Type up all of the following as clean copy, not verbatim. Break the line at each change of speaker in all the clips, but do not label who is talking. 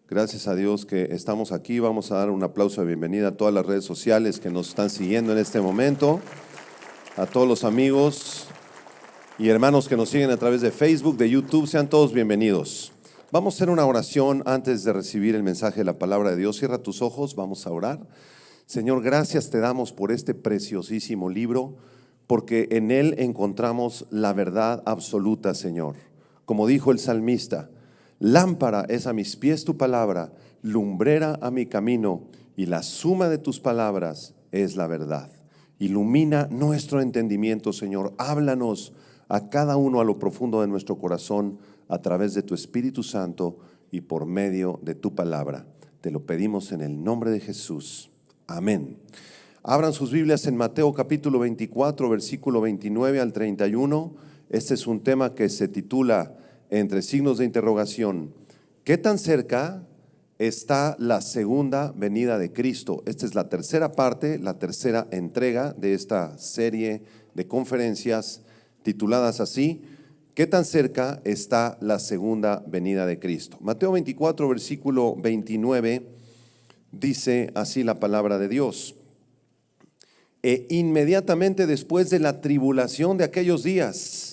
Gracias a Dios que estamos aquí. Vamos a dar un aplauso de bienvenida a todas las redes sociales que nos están siguiendo en este momento, a todos los amigos y hermanos que nos siguen a través de Facebook, de YouTube. Sean todos bienvenidos. Vamos a hacer una oración antes de recibir el mensaje de la palabra de Dios. Cierra tus ojos, vamos a orar. Señor, gracias te damos por este preciosísimo libro, porque en él encontramos la verdad absoluta, Señor. Como dijo el salmista: lámpara es a mis pies tu palabra, lumbrera a mi camino, y la suma de tus palabras es la verdad. Ilumina nuestro entendimiento, Señor. Háblanos a cada uno a lo profundo de nuestro corazón a través de tu Espíritu Santo y por medio de tu palabra. Te lo pedimos en el nombre de Jesús. Amén. Abran sus Biblias en Mateo capítulo 24, versículo 29 al 31. Este es un tema que se titula, entre signos de interrogación, ¿qué tan cerca está la segunda venida de Cristo? Esta es la tercera parte, la tercera entrega de esta serie de conferencias tituladas así: ¿qué tan cerca está la segunda venida de Cristo? Mateo 24, versículo 29, dice así la palabra de Dios: e inmediatamente después de la tribulación de aquellos días.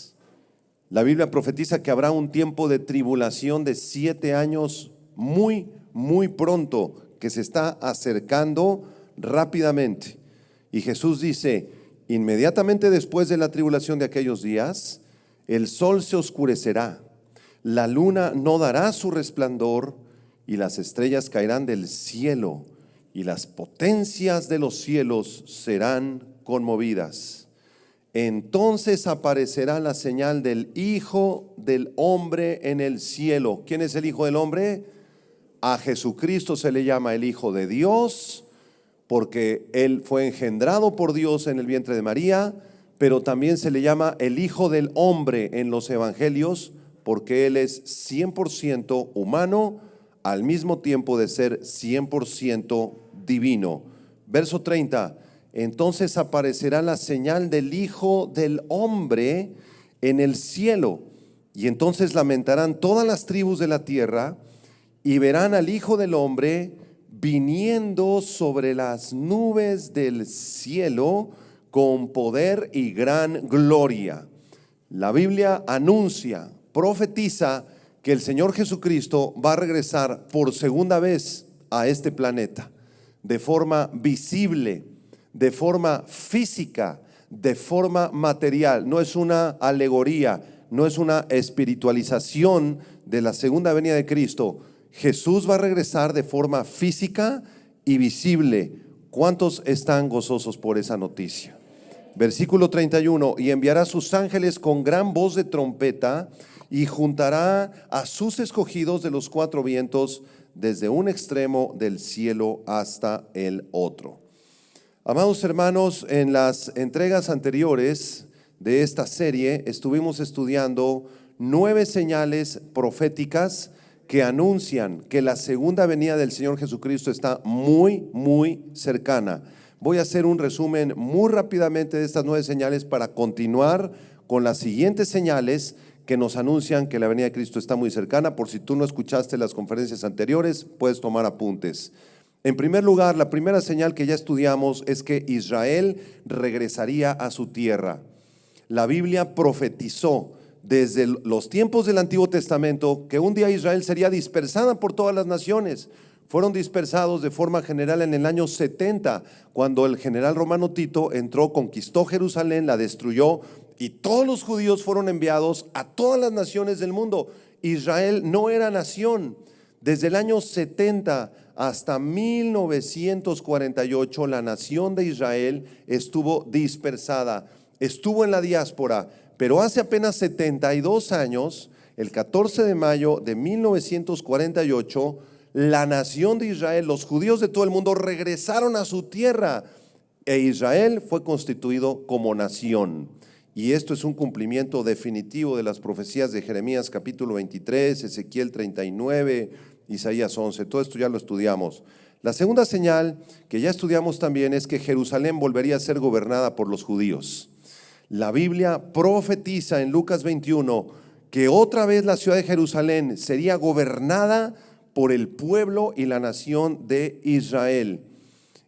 La Biblia profetiza que habrá un tiempo de tribulación de 7 años muy pronto, que se está acercando rápidamente. Y Jesús dice: inmediatamente después de la tribulación de aquellos días, el sol se oscurecerá, la luna no dará su resplandor, y las estrellas caerán del cielo, y las potencias de los cielos serán conmovidas. Entonces aparecerá la señal del Hijo del Hombre en el cielo. ¿Quién es el Hijo del Hombre? A Jesucristo se le llama el Hijo de Dios, porque Él fue engendrado por Dios en el vientre de María, pero también se le llama el Hijo del Hombre en los evangelios, porque Él es 100% humano, al mismo tiempo de ser 100% divino. Verso 30: entonces aparecerá la señal del Hijo del Hombre en el cielo, y entonces lamentarán todas las tribus de la tierra, y verán al Hijo del Hombre viniendo sobre las nubes del cielo con poder y gran gloria. La Biblia anuncia, profetiza que el Señor Jesucristo va a regresar por segunda vez a este planeta, de forma visible, de forma física, de forma material. No es una alegoría, no es una espiritualización de la segunda venida de Cristo. Jesús va a regresar de forma física y visible. ¿Cuántos están gozosos por esa noticia? Versículo 31: y enviará a sus ángeles con gran voz de trompeta, y juntará a sus escogidos de los 4 vientos, desde un extremo del cielo hasta el otro. Amados hermanos, en las entregas anteriores de esta serie estuvimos estudiando 9 señales proféticas que anuncian que la segunda venida del Señor Jesucristo está muy cercana. Voy a hacer un resumen muy rápidamente de estas 9 señales para continuar con las siguientes señales que nos anuncian que la venida de Cristo está muy cercana. Por si tú no escuchaste las conferencias anteriores, puedes tomar apuntes. En primer lugar, la primera señal que ya estudiamos es que Israel regresaría a su tierra. La Biblia profetizó desde los tiempos del Antiguo Testamento que un día Israel sería dispersada por todas las naciones. Fueron dispersados de forma general en el año 70, cuando el general romano Tito entró, conquistó Jerusalén, la destruyó, y todos los judíos fueron enviados a todas las naciones del mundo. Israel no era nación. Desde el año 70 hasta 1948, la nación de Israel estuvo dispersada, estuvo en la diáspora. Pero hace apenas 72 años, el 14 de mayo de 1948, la nación de Israel, los judíos de todo el mundo, regresaron a su tierra, e Israel fue constituido como nación. Y esto es un cumplimiento definitivo de las profecías de Jeremías capítulo 23, Ezequiel 39, Isaías 11. Todo esto ya lo estudiamos. La segunda señal que ya estudiamos también es que Jerusalén volvería a ser gobernada por los judíos. La Biblia profetiza en Lucas 21 que otra vez la ciudad de Jerusalén sería gobernada por el pueblo y la nación de Israel.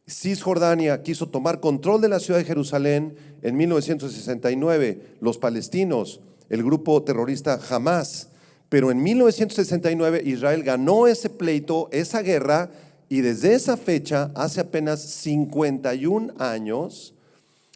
Cisjordania quiso tomar control de la ciudad de Jerusalén en 1969, los palestinos, el grupo terrorista Hamás. Pero en 1969 Israel ganó ese pleito, esa guerra, y desde esa fecha, hace apenas 51 años,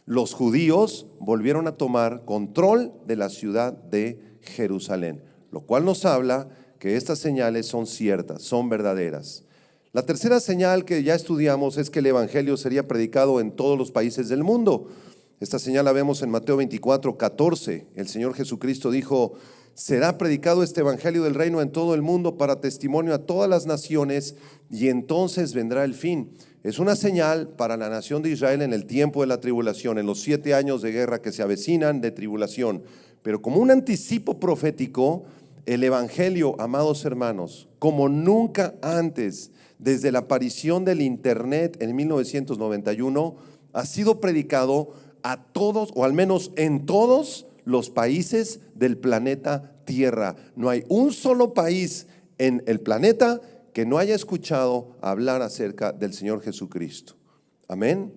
los judíos volvieron a tomar control de la ciudad de Jerusalén, lo cual nos habla que estas señales son ciertas, son verdaderas. La tercera señal que ya estudiamos es que el evangelio sería predicado en todos los países del mundo. Esta señal la vemos en Mateo 24:14. El Señor Jesucristo dijo: será predicado este evangelio del reino en todo el mundo para testimonio a todas las naciones, y entonces vendrá el fin. Es una señal para la nación de Israel en el tiempo de la tribulación, en los 7 años de guerra que se avecinan de tribulación. Pero como un anticipo profético, el evangelio, amados hermanos, como nunca antes, desde la aparición del internet en 1991, ha sido predicado a todos, o al menos en todos los países del planeta Tierra. No hay un solo país en el planeta que no haya escuchado hablar acerca del Señor Jesucristo. Amén.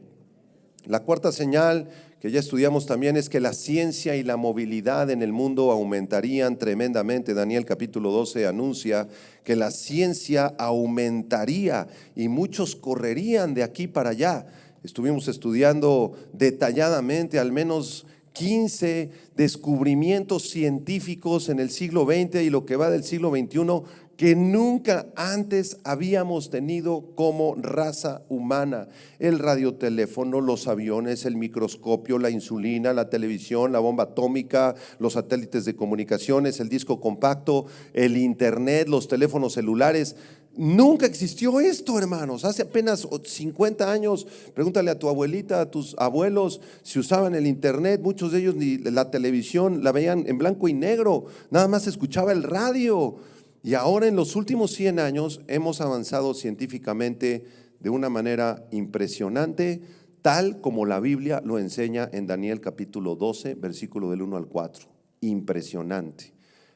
La cuarta señal que ya estudiamos también es que la ciencia y la movilidad en el mundo aumentarían tremendamente. Daniel capítulo 12 anuncia que la ciencia aumentaría y muchos correrían de aquí para allá. Estuvimos estudiando detalladamente al menos 15 descubrimientos científicos en el siglo XX y lo que va del siglo XXI que nunca antes habíamos tenido como raza humana. El radioteléfono, los aviones, el microscopio, la insulina, la televisión, la bomba atómica, los satélites de comunicaciones, el disco compacto, el internet, los teléfonos celulares. Nunca existió esto, hermanos. Hace apenas 50 años, pregúntale a tu abuelita, a tus abuelos si usaban el internet. Muchos de ellos ni la televisión la veían en blanco y negro, nada más escuchaba el radio. Y ahora en los últimos 100 años hemos avanzado científicamente de una manera impresionante, tal como la Biblia lo enseña en Daniel capítulo 12, versículo del 1 al 4. Impresionante.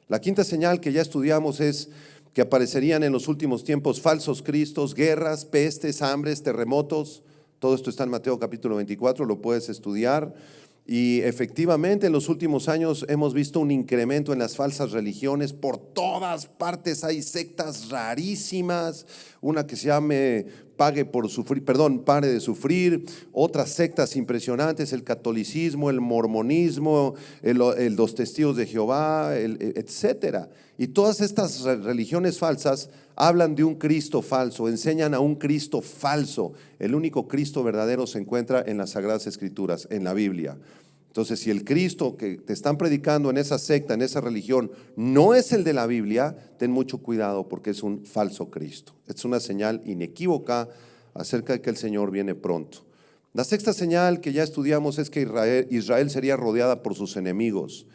La quinta señal que ya estudiamos es que aparecerían en los últimos tiempos falsos cristos, guerras, pestes, hambres, terremotos. Todo esto está en Mateo capítulo 24, lo puedes estudiar. Y efectivamente en los últimos años hemos visto un incremento en las falsas religiones. Por todas partes hay sectas rarísimas. Una que se llame Pare de Sufrir. Otras sectas impresionantes, el catolicismo, el mormonismo, los testigos de Jehová, etcétera. Y todas estas religiones falsas hablan de un Cristo falso, enseñan a un Cristo falso. El único Cristo verdadero se encuentra en las Sagradas Escrituras, en la Biblia. Entonces, si el Cristo que te están predicando en esa secta, en esa religión, no es el de la Biblia, ten mucho cuidado porque es un falso Cristo. Es una señal inequívoca acerca de que el Señor viene pronto. La sexta señal que ya estudiamos es que Israel sería rodeada por sus enemigos.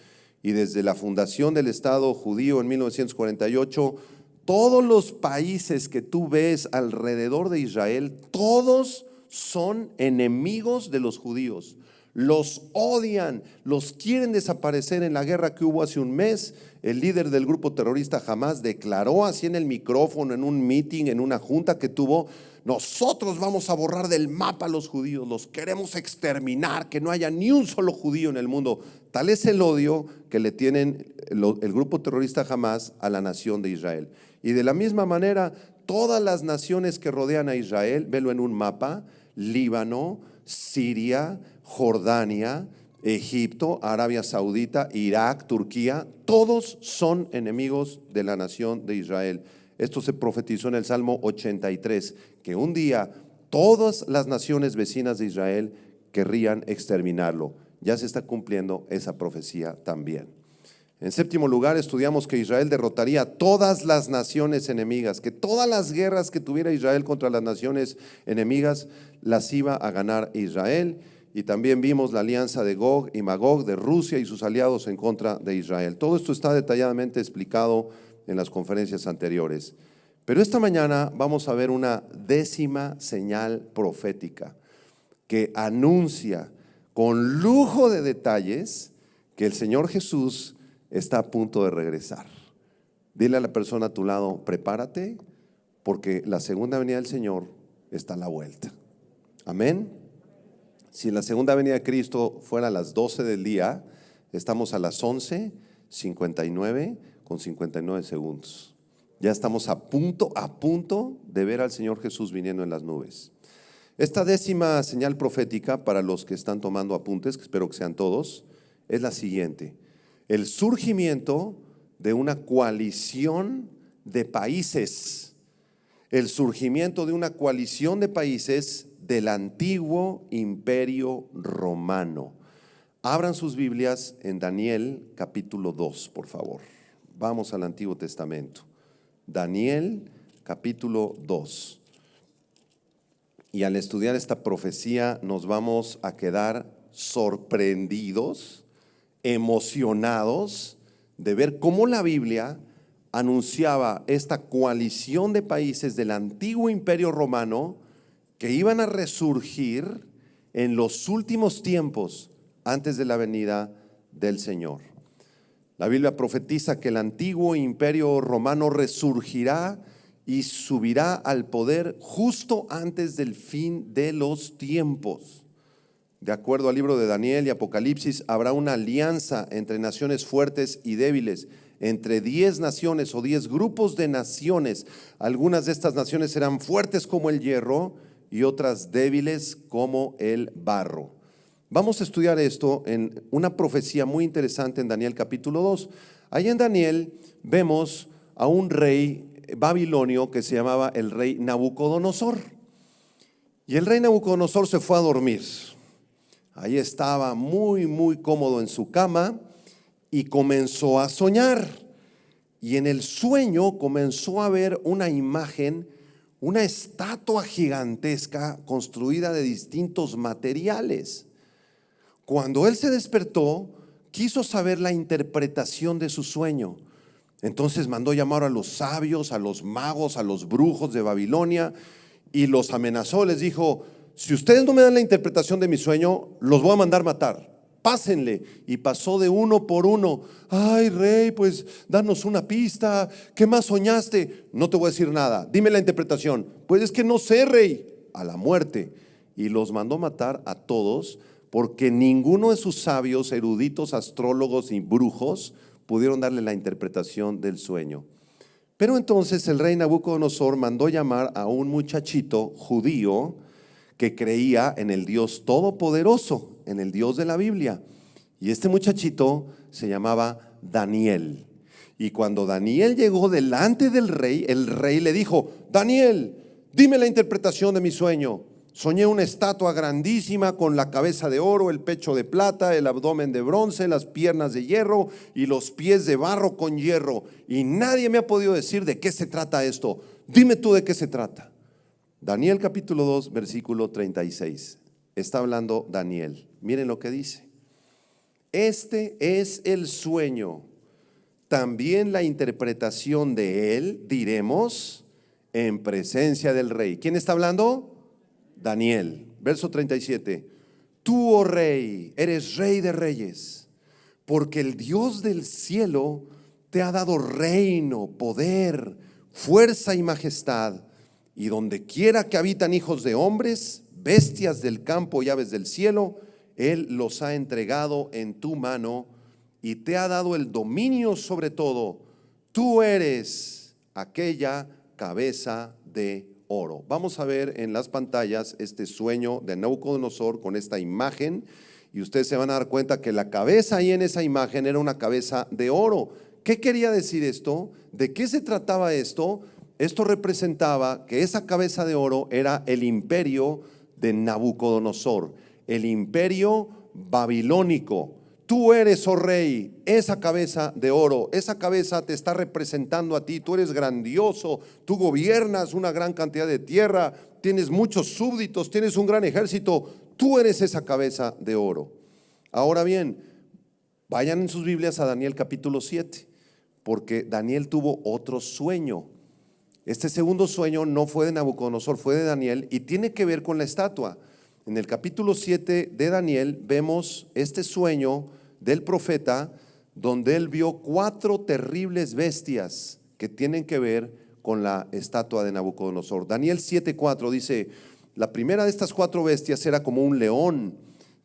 Y desde la fundación del Estado judío en 1948, todos los países que tú ves alrededor de Israel, todos son enemigos de los judíos. Los odian, los quieren desaparecer. En la guerra que hubo hace un mes, el líder del grupo terrorista Hamás declaró así en el micrófono, en un meeting, en una junta que tuvo: nosotros vamos a borrar del mapa a los judíos, los queremos exterminar, que no haya ni un solo judío en el mundo. Tal es el odio que le tienen el grupo terrorista Hamás a la nación de Israel. Y de la misma manera, todas las naciones que rodean a Israel, velo en un mapa: Líbano, Siria, Jordania, Egipto, Arabia Saudita, Irak, Turquía, todos son enemigos de la nación de Israel. Esto se profetizó en el Salmo 83, que un día todas las naciones vecinas de Israel querrían exterminarlo. Ya se está cumpliendo esa profecía también. En séptimo lugar, estudiamos que Israel derrotaría a todas las naciones enemigas, que todas las guerras que tuviera Israel contra las naciones enemigas las iba a ganar Israel. Y también vimos la alianza de Gog y Magog, de Rusia y sus aliados en contra de Israel. Todo esto está detalladamente explicado en las conferencias anteriores. Pero esta mañana vamos a ver una décima señal profética que anuncia con lujo de detalles que el Señor Jesús está a punto de regresar. Dile a la persona a tu lado: prepárate, porque la segunda venida del Señor está a la vuelta. Amén. Si la segunda venida de Cristo fuera a las 12 del día, estamos a las 11:59 con 59 segundos. Ya estamos a punto de ver al Señor Jesús viniendo en las nubes. Esta décima señal profética, para los que están tomando apuntes, que espero que sean todos, es la siguiente: el surgimiento de una coalición de países. El surgimiento de una coalición de países del antiguo imperio romano. Abran sus Biblias en Daniel capítulo 2, por favor. Vamos al Antiguo Testamento. Daniel capítulo 2. Y al estudiar esta profecía nos vamos a quedar sorprendidos, emocionados de ver cómo la Biblia anunciaba esta coalición de países del antiguo imperio romano que iban a resurgir en los últimos tiempos antes de la venida del Señor. La Biblia profetiza que el antiguo imperio romano resurgirá y subirá al poder justo antes del fin de los tiempos. De acuerdo al libro de Daniel y Apocalipsis, habrá una alianza entre naciones fuertes y débiles, entre 10 naciones o 10 grupos de naciones. Algunas de estas naciones serán fuertes como el hierro y otras débiles como el barro. Vamos a estudiar esto en una profecía muy interesante en Daniel capítulo 2. Ahí en Daniel vemos a un rey babilonio que se llamaba el rey Nabucodonosor. Y el rey Nabucodonosor se fue a dormir. Ahí estaba muy cómodo en su cama y comenzó a soñar. Y en el sueño comenzó a ver una imagen, una estatua gigantesca construida de distintos materiales. Cuando él se despertó, quiso saber la interpretación de su sueño. Entonces mandó llamar a los sabios, a los magos, a los brujos de Babilonia y los amenazó. Les dijo: si ustedes no me dan la interpretación de mi sueño, los voy a mandar matar. Pásenle. Y pasó de uno por uno. Ay, rey, pues danos una pista. ¿Qué más soñaste? No te voy a decir nada. Dime la interpretación. Pues es que no sé, rey. A la muerte. Y los mandó matar a todos, porque ninguno de sus sabios, eruditos, astrólogos y brujos pudieron darle la interpretación del sueño. Pero entonces el rey Nabucodonosor mandó llamar a un muchachito judío que creía en el Dios todopoderoso, en el Dios de la Biblia. Y este muchachito se llamaba Daniel. Y cuando Daniel llegó delante del rey, el rey le dijo: Daniel, dime la interpretación de mi sueño. Soñé una estatua grandísima con la cabeza de oro, el pecho de plata, el abdomen de bronce, las piernas de hierro y los pies de barro con hierro. Y nadie me ha podido decir de qué se trata esto. Dime tú de qué se trata. Daniel capítulo 2, versículo 36. Está hablando Daniel. Miren lo que dice. Este es el sueño. También la interpretación de él diremos en presencia del rey. ¿Quién está hablando? Daniel. Verso 37. Tú, oh rey, eres rey de reyes, porque el Dios del cielo te ha dado reino, poder, fuerza y majestad. Y donde quiera que habitan hijos de hombres, bestias del campo y aves del cielo, Él los ha entregado en tu mano y te ha dado el dominio sobre todo. Tú eres aquella cabeza de oro. Vamos a ver en las pantallas este sueño de Nabucodonosor con esta imagen, y ustedes se van a dar cuenta que la cabeza ahí en esa imagen era una cabeza de oro. ¿Qué quería decir esto? ¿De qué se trataba esto? Esto representaba que esa cabeza de oro era el imperio de Nabucodonosor, el imperio babilónico. Tú eres, oh rey, esa cabeza de oro. Esa cabeza te está representando a ti. Tú eres grandioso, tú gobiernas una gran cantidad de tierra, tienes muchos súbditos, tienes un gran ejército. Tú eres esa cabeza de oro. Ahora bien, vayan en sus Biblias a Daniel capítulo 7, porque Daniel tuvo otro sueño. Este segundo sueño no fue de Nabucodonosor, fue de Daniel, y tiene que ver con la estatua. En el capítulo 7 de Daniel vemos este sueño del profeta, donde él vio 4 terribles bestias que tienen que ver con la estatua de Nabucodonosor. Daniel 7:4 dice: la primera de estas 4 bestias era como un león,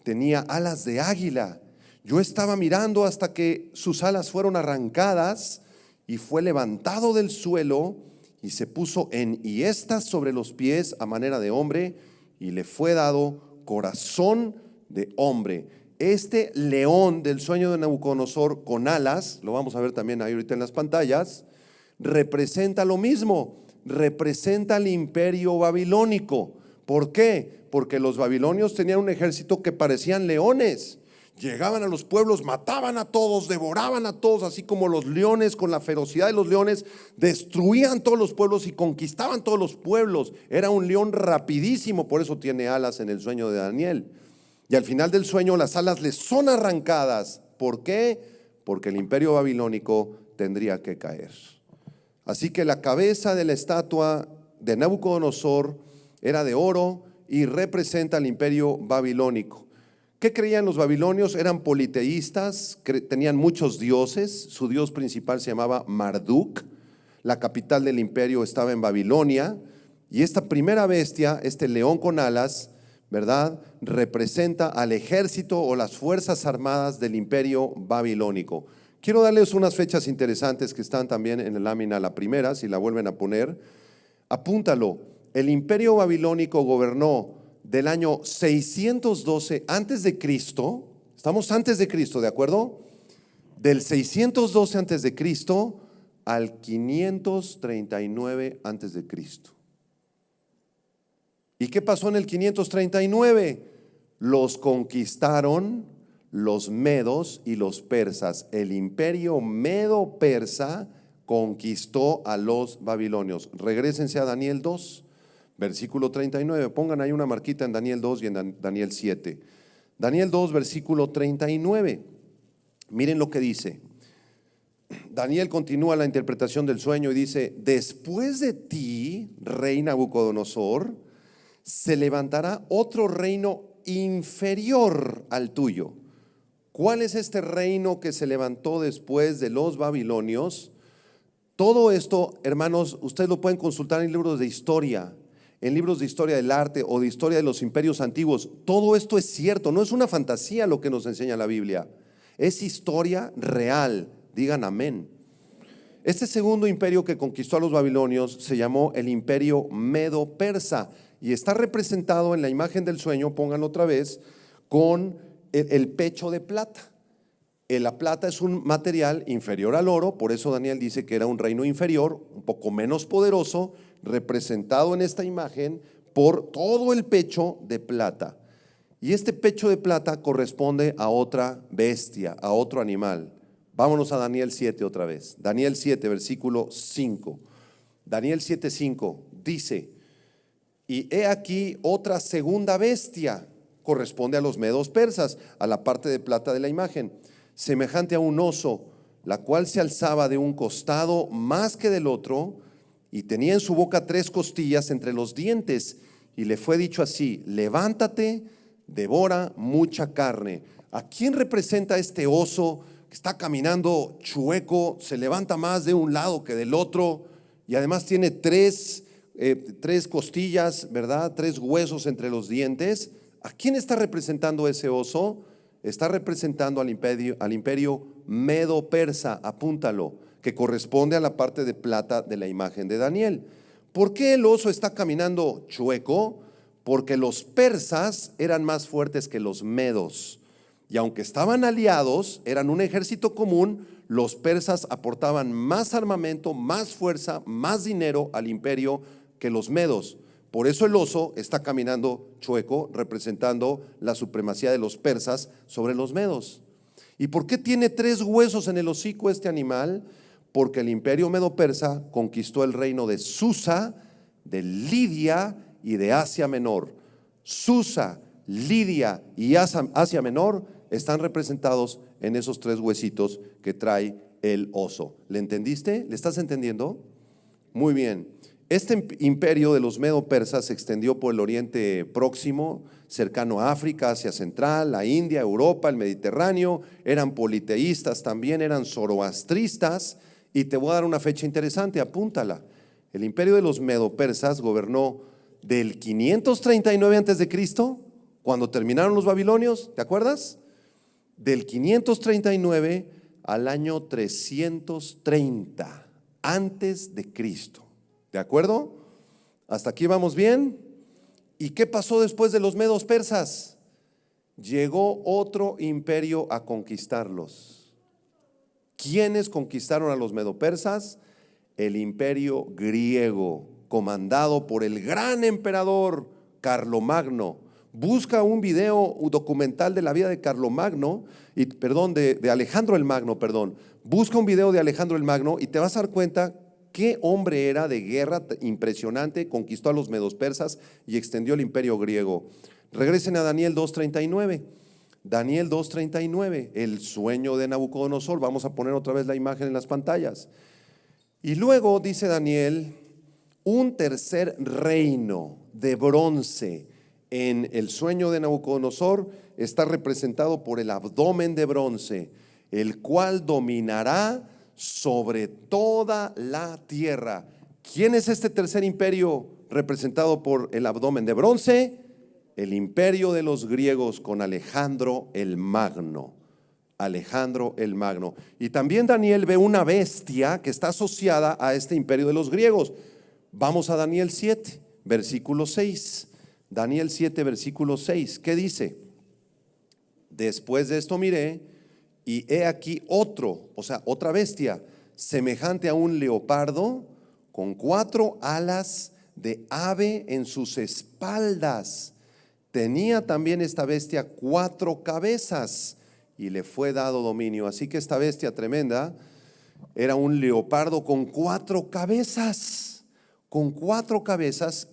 tenía alas de águila. Yo estaba mirando hasta que sus alas fueron arrancadas y fue levantado del suelo y se puso en hiestas sobre los pies a manera de hombre y le fue dado corazón de hombre. Este león del sueño de Nabucodonosor con alas, lo vamos a ver también ahí ahorita en las pantallas, representa lo mismo, representa el imperio babilónico. ¿Por qué? Porque los babilonios tenían un ejército que parecían leones. Llegaban a los pueblos, mataban a todos, devoraban a todos, así como los leones, con la ferocidad de los leones, destruían todos los pueblos y conquistaban todos los pueblos. Era un león rapidísimo, por eso tiene alas en el sueño de Daniel. Y al final del sueño las alas le son arrancadas. ¿Por qué? Porque el imperio babilónico tendría que caer. Así que la cabeza de la estatua de Nabucodonosor era de oro y representa al imperio babilónico. ¿Qué creían los babilonios? Eran politeístas, tenían muchos dioses. Su dios principal se llamaba Marduk. La capital del imperio estaba en Babilonia. Y esta primera bestia, este león con alas, ¿verdad?, representa al ejército o las fuerzas armadas del imperio babilónico. Quiero darles unas fechas interesantes que están también en la lámina, la primera, si la vuelven a poner. Apúntalo. El imperio babilónico gobernó del año 612 antes de Cristo. Estamos antes de Cristo, ¿de acuerdo? Del 612 antes de Cristo al 539 antes de Cristo. ¿Y qué pasó en el 539? Los conquistaron los medos y los persas. El imperio medo-persa conquistó a los babilonios. Regrésense a Daniel 2. Versículo 39, pongan ahí una marquita en Daniel 2 y en Daniel 7. Daniel 2, versículo 39. Miren lo que dice. Daniel continúa la interpretación del sueño y dice: después de ti, rey Nabucodonosor, se levantará otro reino inferior al tuyo. ¿Cuál es este reino que se levantó después de los babilonios? Todo esto, hermanos, ustedes lo pueden consultar en libros de historia, en libros de historia del arte o de historia de los imperios antiguos. Todo esto es cierto, no es una fantasía lo que nos enseña la Biblia, es historia real. Digan amén. Este segundo imperio que conquistó a los babilonios se llamó el imperio medo-persa y está representado en la imagen del sueño, pónganlo otra vez, con el pecho de plata. La plata es un material inferior al oro, por eso Daniel dice que era un reino inferior, un poco menos poderoso, representado en esta imagen por todo el pecho de plata. Y este pecho de plata corresponde a otra bestia, a otro animal. Vámonos a Daniel 7 otra vez. Daniel 7, versículo 5. Daniel 7:5 dice: y he aquí otra segunda bestia, corresponde a los medos persas, a la parte de plata de la imagen, semejante a un oso, la cual se alzaba de un costado más que del otro, y tenía en su boca 3 costillas entre los dientes, y le fue dicho así: levántate, devora mucha carne. ¿A quién representa este oso que está caminando chueco, se levanta más de un lado que del otro, y además tiene 3 costillas, ¿verdad?, 3 huesos entre los dientes? ¿A quién está representando ese oso? Está representando al imperio medo-persa, apúntalo, que corresponde a la parte de plata de la imagen de Daniel. ¿Por qué el oso está caminando chueco? Porque los persas eran más fuertes que los medos, y aunque estaban aliados, eran un ejército común, los persas aportaban más armamento, más fuerza, más dinero al imperio que los medos. Por eso el oso está caminando chueco, representando la supremacía de los persas sobre los medos. ¿Y por qué tiene 3 huesos en el hocico este animal? Porque el imperio medo-persa conquistó el reino de Susa, de Lidia y de Asia Menor. Susa, Lidia y Asia Menor están representados en esos 3 huesitos que trae el oso. ¿Le entendiste? ¿Le estás entendiendo? Muy bien. Este imperio de los medo-persas se extendió por el Oriente Próximo, cercano a África, Asia Central, la India, Europa, el Mediterráneo. Eran politeístas también, eran zoroastristas. Y te voy a dar una fecha interesante, apúntala. El imperio de los medo-persas gobernó del 539 antes de Cristo, cuando terminaron los babilonios, ¿te acuerdas? Del 539 al año 330 antes de Cristo. ¿De acuerdo? ¿Hasta aquí vamos bien? ¿Y qué pasó después de los medos persas? Llegó otro imperio a conquistarlos. ¿Quiénes conquistaron a los medo-persas? El imperio griego, comandado por el gran emperador Carlomagno. Busca un video documental de la vida de Carlomagno, de Alejandro el Magno, Busca un video de Alejandro el Magno y te vas a dar cuenta qué hombre era de guerra impresionante, conquistó a los medos persas y extendió el imperio griego. Regresen a Daniel 2:39. Daniel 2:39, el sueño de Nabucodonosor. Vamos a poner otra vez la imagen en las pantallas. Y luego dice Daniel, un tercer reino de bronce en el sueño de Nabucodonosor está representado por el abdomen de bronce, el cual dominará sobre toda la tierra. ¿Quién es este tercer imperio representado por el abdomen de bronce? El imperio de los griegos con Alejandro el Magno. Alejandro el Magno. Y también Daniel ve una bestia que está asociada a este imperio de los griegos. Vamos a Daniel 7, versículo 6. Daniel 7, versículo 6. ¿Qué dice? Después de esto miré y he aquí otra bestia, semejante a un leopardo, con 4 alas de ave en sus espaldas. Tenía también esta bestia 4 cabezas y le fue dado dominio. Así que esta bestia tremenda era un leopardo con 4 cabezas,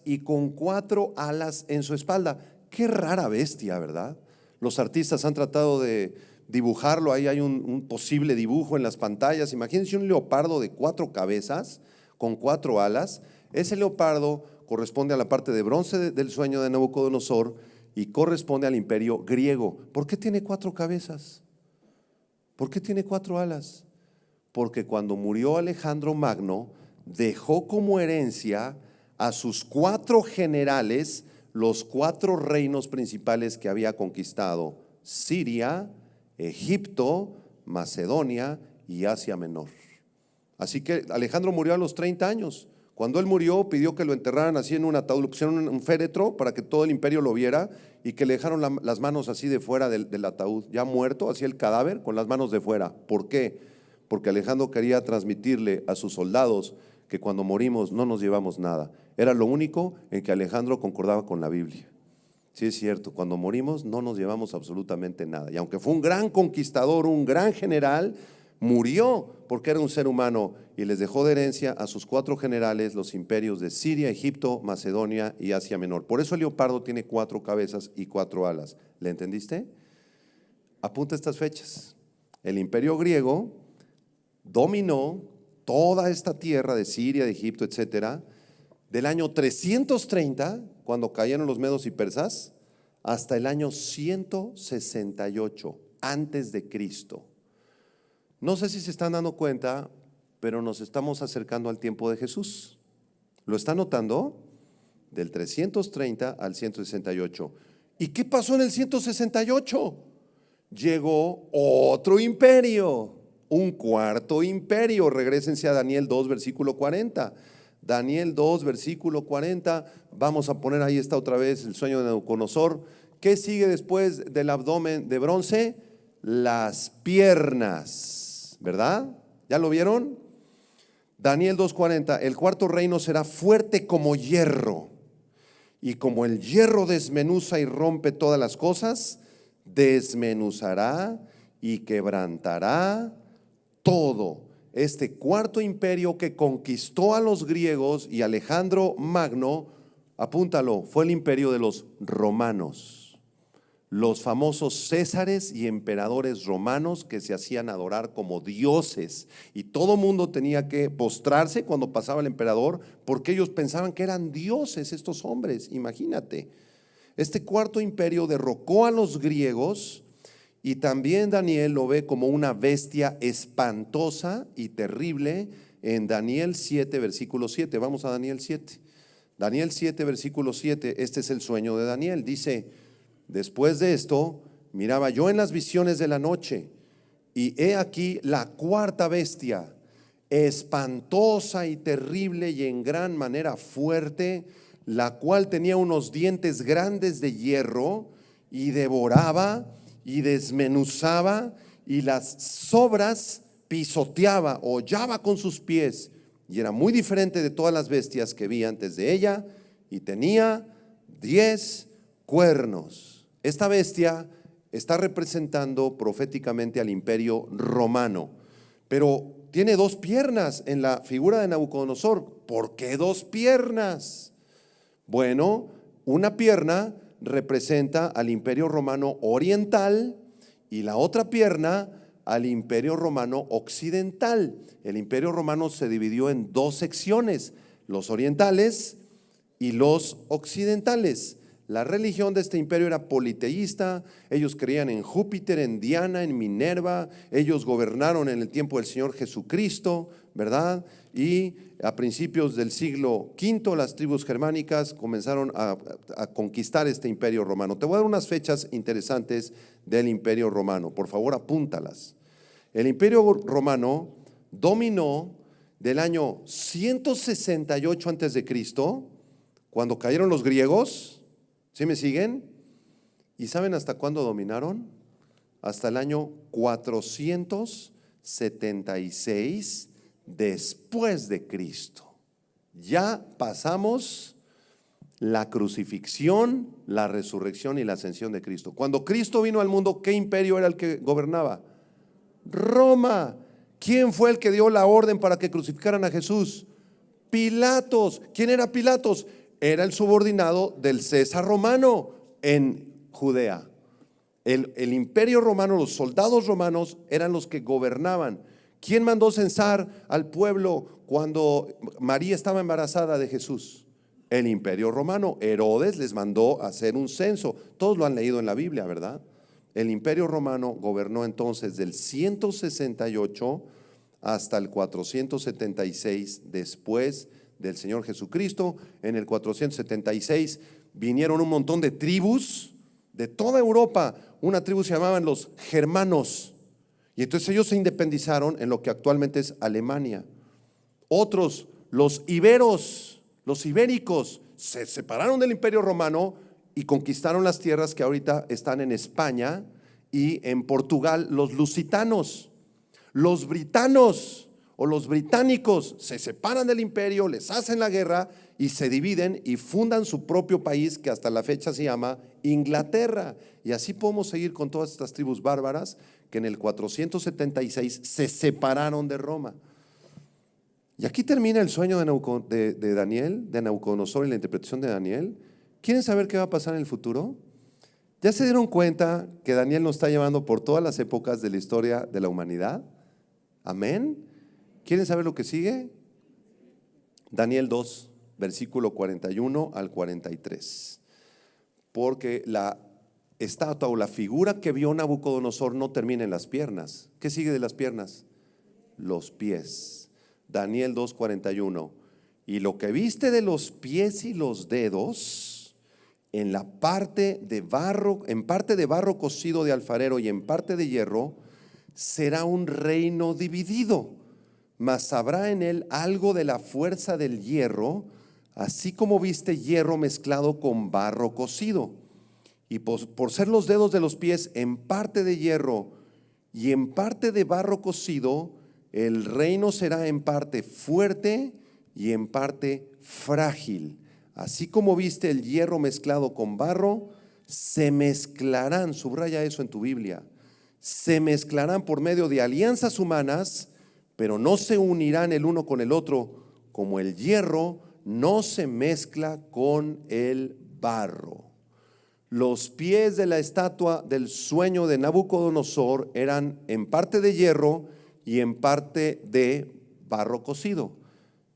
y con 4 alas en su espalda. Qué rara bestia, ¿verdad? Los artistas han tratado de dibujarlo, ahí hay un posible dibujo en las pantallas. Imagínense un leopardo de 4 cabezas con 4 alas. Ese leopardo corresponde a la parte de bronce del sueño de Nabucodonosor y corresponde al imperio griego. ¿Por qué tiene 4 cabezas? ¿Por qué tiene 4 alas? Porque cuando murió Alejandro Magno, dejó como herencia a sus 4 generales los 4 reinos principales que había conquistado: Siria, Egipto, Macedonia y Asia Menor. Así que Alejandro murió a los 30 años. Cuando él murió, pidió que lo enterraran así en un ataúd, le pusieron un féretro para que todo el imperio lo viera y que le dejaron las manos así de fuera del ataúd, ya muerto, así el cadáver con las manos de fuera. ¿Por qué? Porque Alejandro quería transmitirle a sus soldados que cuando morimos no nos llevamos nada. Era lo único en que Alejandro concordaba con la Biblia. Sí, es cierto, cuando morimos no nos llevamos absolutamente nada. Y aunque fue un gran conquistador, un gran general, murió porque era un ser humano y les dejó de herencia a sus 4 generales los imperios de Siria, Egipto, Macedonia y Asia Menor. Por eso el leopardo tiene 4 cabezas y 4 alas. ¿Le entendiste? Apunta estas fechas. El imperio griego dominó toda esta tierra de Siria, de Egipto, etcétera, del año 330, cuando cayeron los medos y persas, hasta el año 168 antes de Cristo. No sé si se están dando cuenta, pero nos estamos acercando al tiempo de Jesús. ¿Lo están notando? Del 330 al 168. ¿Y qué pasó en el 168? Llegó otro imperio, un cuarto imperio. Regrésense a Daniel 2, versículo 40. Daniel 2, versículo 40. Vamos a poner, ahí está otra vez el sueño de Nabucodonosor. ¿Qué sigue después del abdomen de bronce? Las piernas, ¿verdad? ¿Ya lo vieron? Daniel 2:40, el cuarto reino será fuerte como hierro, y como el hierro desmenuza y rompe todas las cosas, desmenuzará y quebrantará todo. Este cuarto imperio que conquistó a los griegos y Alejandro Magno, apúntalo, fue el imperio de los romanos. Los famosos césares y emperadores romanos que se hacían adorar como dioses, y todo mundo tenía que postrarse cuando pasaba el emperador porque ellos pensaban que eran dioses estos hombres. Imagínate, este cuarto imperio derrocó a los griegos, y también Daniel lo ve como una bestia espantosa y terrible en Daniel 7, versículo 7. Vamos a Daniel 7. Daniel 7, versículo 7, este es el sueño de Daniel. Dice, después de esto, miraba yo en las visiones de la noche, y he aquí la cuarta bestia, espantosa y terrible y en gran manera fuerte, la cual tenía unos dientes grandes de hierro, y devoraba y desmenuzaba, y las sobras pisoteaba, hollaba con sus pies, y era muy diferente de todas las bestias que vi antes de ella, y tenía 10 cuernos. Esta bestia está representando proféticamente al imperio romano, pero tiene 2 piernas en la figura de Nabucodonosor. ¿Por qué 2 piernas? Bueno, una pierna representa al imperio romano oriental y la otra pierna al imperio romano occidental. El imperio romano se dividió en 2 secciones, los orientales y los occidentales. La religión de este imperio era politeísta, ellos creían en Júpiter, en Diana, en Minerva, ellos gobernaron en el tiempo del Señor Jesucristo, ¿verdad? Y a principios del siglo V las tribus germánicas comenzaron a conquistar este imperio romano. Te voy a dar unas fechas interesantes del imperio romano, por favor apúntalas. El imperio romano dominó del año 168 antes de Cristo, cuando cayeron los griegos. ¿Sí me siguen? ¿Y saben hasta cuándo dominaron? Hasta el año 476 después de Cristo. Ya pasamos la crucifixión, la resurrección y la ascensión de Cristo. Cuando Cristo vino al mundo, ¿qué imperio era el que gobernaba? Roma. ¿Quién fue el que dio la orden para que crucificaran a Jesús? Pilatos. ¿Quién era Pilatos? Era el subordinado del César romano en Judea. El imperio romano, los soldados romanos eran los que gobernaban. ¿Quién mandó censar al pueblo cuando María estaba embarazada de Jesús? El imperio romano. Herodes les mandó hacer un censo. Todos lo han leído en la Biblia, ¿verdad? El imperio romano gobernó entonces del 168 hasta el 476 después del Señor Jesucristo. En el 476 vinieron un montón de tribus de toda Europa. Una tribu se llamaban los germanos, y entonces ellos se independizaron en lo que actualmente es Alemania. Otros, los iberos, los ibéricos, se separaron del imperio romano y conquistaron las tierras que ahorita están en España y en Portugal. Los lusitanos, los britanos o los británicos se separan del imperio, les hacen la guerra y se dividen y fundan su propio país, que hasta la fecha se llama Inglaterra. Y así podemos seguir con todas estas tribus bárbaras que en el 476 se separaron de Roma. Y aquí termina el sueño de Daniel, de Nabucodonosor, y la interpretación de Daniel. ¿Quieren saber qué va a pasar en el futuro? ¿Ya se dieron cuenta que Daniel nos está llevando por todas las épocas de la historia de la humanidad? Amén. ¿Quieren saber lo que sigue? Daniel 2, versículo 41 al 43. Porque la estatua o la figura que vio Nabucodonosor no termina en las piernas. ¿Qué sigue de las piernas? Los pies. Daniel 2, 41. Y lo que viste de los pies y los dedos, en parte de barro cocido de alfarero y en parte de hierro, será un reino dividido, mas habrá en él algo de la fuerza del hierro, así como viste hierro mezclado con barro cocido. Y por ser los dedos de los pies en parte de hierro y en parte de barro cocido, el reino será en parte fuerte y en parte frágil. Así como viste el hierro mezclado con barro, se mezclarán, subraya eso en tu Biblia, se mezclarán por medio de alianzas humanas, pero no se unirán el uno con el otro, como el hierro no se mezcla con el barro. Los pies de la estatua del sueño de Nabucodonosor eran en parte de hierro y en parte de barro cocido.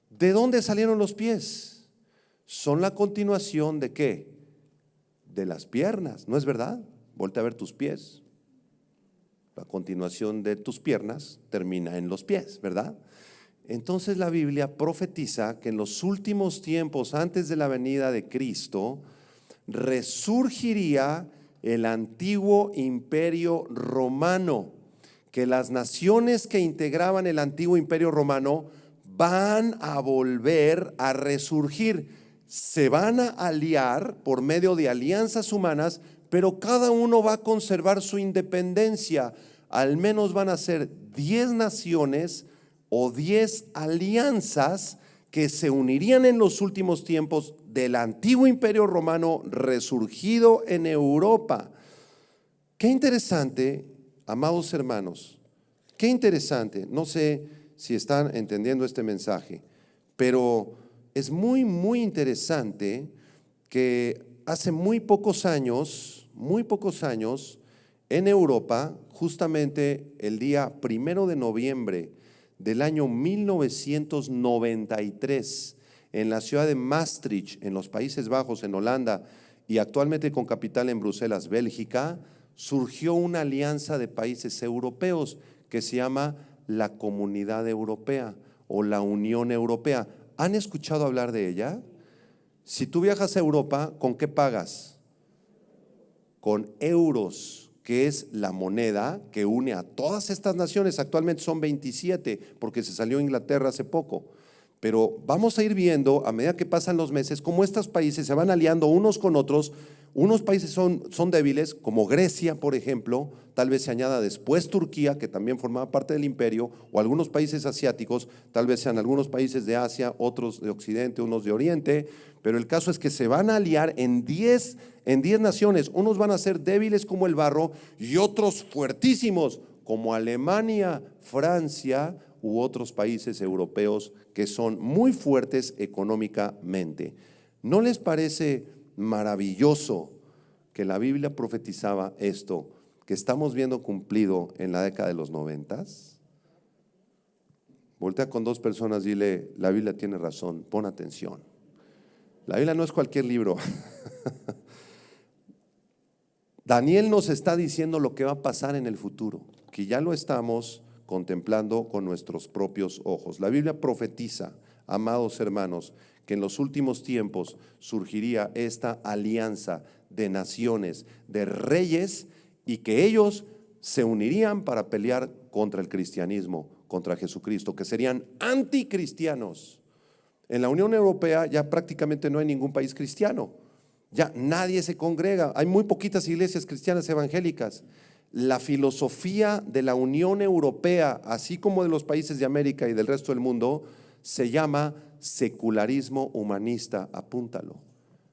¿De dónde salieron los pies? Son la continuación de ¿qué? De las piernas, ¿no es verdad? Voltea a ver tus pies. La continuación de tus piernas termina en los pies, ¿verdad? Entonces la Biblia profetiza que en los últimos tiempos, antes de la venida de Cristo, resurgiría el antiguo imperio romano, que las naciones que integraban el antiguo imperio romano van a volver a resurgir. Se van a aliar por medio de alianzas humanas, pero cada uno va a conservar su independencia. Al menos van a ser 10 naciones o 10 alianzas que se unirían en los últimos tiempos del antiguo imperio romano resurgido en Europa. Qué interesante, amados hermanos, qué interesante. No sé si están entendiendo este mensaje, pero es muy interesante que hace muy pocos años, en Europa, justamente el día 1 de noviembre del año 1993, en la ciudad de Maastricht, en los Países Bajos, en Holanda, y actualmente con capital en Bruselas, Bélgica, surgió una alianza de países europeos que se llama la Comunidad Europea o la Unión Europea. ¿Han escuchado hablar de ella? Si tú viajas a Europa, ¿con qué pagas? Con euros, que es la moneda que une a todas estas naciones. Actualmente son 27, porque se salió Inglaterra hace poco. Pero vamos a ir viendo, a medida que pasan los meses, cómo estos países se van aliando unos con otros. Unos países son débiles, como Grecia, por ejemplo. Tal vez se añada después Turquía, que también formaba parte del imperio, o algunos países asiáticos, tal vez sean algunos países de Asia, otros de Occidente, unos de Oriente. Pero el caso es que se van a aliar en 10 naciones. Unos van a ser débiles como el barro y otros fuertísimos como Alemania, Francia u otros países europeos que son muy fuertes económicamente. ¿No les parece maravilloso que la Biblia profetizaba esto, que estamos viendo cumplido en la década de los 90? Voltea con 2 personas, dile: la Biblia tiene razón, pon atención. La Biblia no es cualquier libro. Daniel nos está diciendo lo que va a pasar en el futuro, que ya lo estamos contemplando con nuestros propios ojos. La Biblia profetiza, amados hermanos, que en los últimos tiempos surgiría esta alianza de naciones, de reyes, y que ellos se unirían para pelear contra el cristianismo, contra Jesucristo, que serían anticristianos. En la Unión Europea ya prácticamente no hay ningún país cristiano. Ya nadie se congrega, hay muy poquitas iglesias cristianas evangélicas. La filosofía de la Unión Europea, así como de los países de América y del resto del mundo, se llama secularismo humanista. Apúntalo.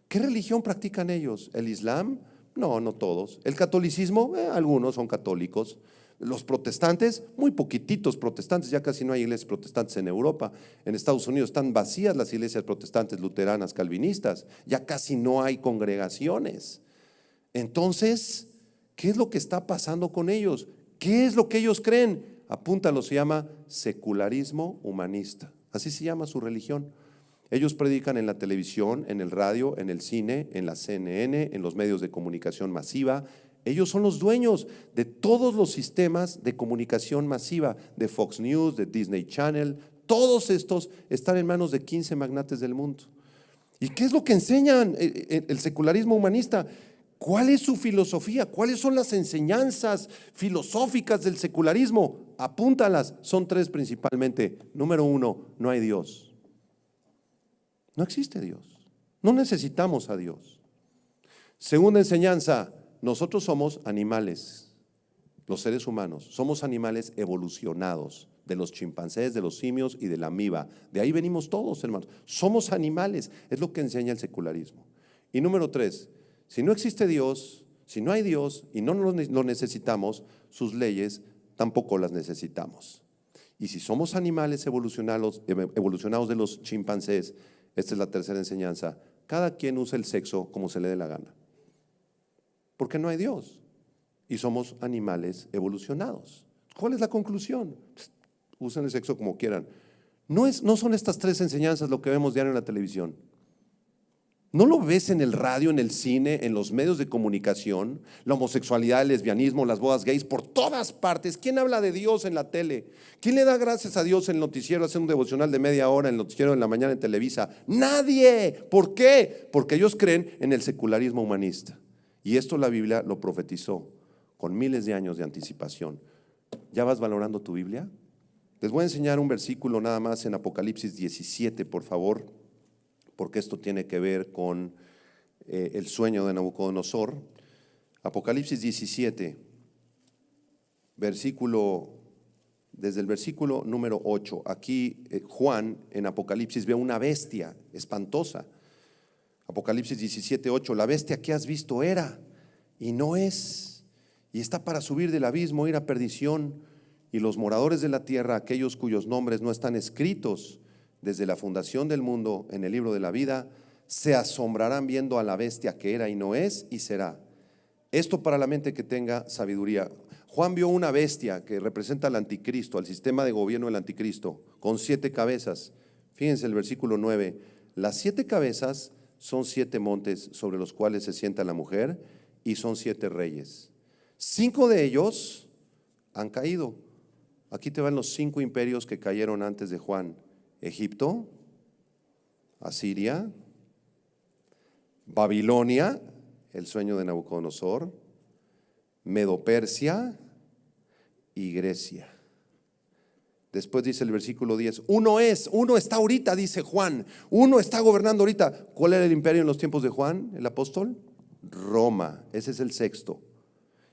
¿Qué religión practican ellos? ¿El Islam? No, no todos. ¿El catolicismo? Algunos son católicos. Los protestantes, muy poquititos protestantes, ya casi no hay iglesias protestantes en Europa. En Estados Unidos están vacías las iglesias protestantes, luteranas, calvinistas, ya casi no hay congregaciones. Entonces, ¿qué es lo que está pasando con ellos? ¿Qué es lo que ellos creen? Apúntalo, se llama secularismo humanista, así se llama su religión. Ellos predican en la televisión, en el radio, en el cine, en la CNN, en los medios de comunicación masiva. Ellos son los dueños de todos los sistemas de comunicación masiva, de Fox News, de Disney Channel. Todos estos están en manos de 15 magnates del mundo. ¿Y qué es lo que enseñan el secularismo humanista? ¿Cuál es su filosofía? ¿Cuáles son las enseñanzas filosóficas del secularismo? Apúntalas, son 3 principalmente. Número 1, no hay Dios. No existe Dios. No necesitamos a Dios. Segunda enseñanza: nosotros somos animales, los seres humanos, somos animales evolucionados de los chimpancés, de los simios y de la amiba. De ahí venimos todos, hermanos. Somos animales, es lo que enseña el secularismo. Y número 3, si no existe Dios, si no hay Dios y no lo necesitamos, sus leyes tampoco las necesitamos. Y si somos animales evolucionados de los chimpancés, esta es la tercera enseñanza: cada quien usa el sexo como se le dé la gana, porque no hay Dios y somos animales evolucionados. ¿Cuál es la conclusión? Usen el sexo como quieran. No son estas 3 enseñanzas lo que vemos diario en la televisión. ¿No lo ves en el radio, en el cine, en los medios de comunicación? La homosexualidad, el lesbianismo, las bodas gays, por todas partes. ¿Quién habla de Dios en la tele? ¿Quién le da gracias a Dios en el noticiero, hace un devocional de media hora, en el noticiero de la mañana en Televisa? Nadie. ¿Por qué? Porque ellos creen en el secularismo humanista. Y esto la Biblia lo profetizó con miles de años de anticipación. ¿Ya vas valorando tu Biblia? Les voy a enseñar un versículo nada más en Apocalipsis 17, por favor, porque esto tiene que ver con el sueño de Nabucodonosor. Apocalipsis 17, desde el versículo número 8. Aquí Juan en Apocalipsis ve una bestia espantosa. Apocalipsis 17, 8. La bestia que has visto era y no es, y está para subir del abismo, ir a perdición, y los moradores de la tierra, aquellos cuyos nombres no están escritos desde la fundación del mundo en el libro de la vida, se asombrarán viendo a la bestia que era y no es y será. Esto para la mente que tenga sabiduría. Juan vio una bestia que representa al anticristo, al sistema de gobierno del anticristo, con 7 cabezas. Fíjense el versículo 9. Las 7 cabezas son 7 montes sobre los cuales se sienta la mujer, y son 7 reyes. 5 de ellos han caído. Aquí te van los 5 imperios que cayeron antes de Juan: Egipto, Asiria, Babilonia, el sueño de Nabucodonosor, Medo-Persia y Grecia. Después dice el versículo 10, uno está ahorita, dice Juan, uno está gobernando ahorita. ¿Cuál era el imperio en los tiempos de Juan, el apóstol? Roma, ese es el 6.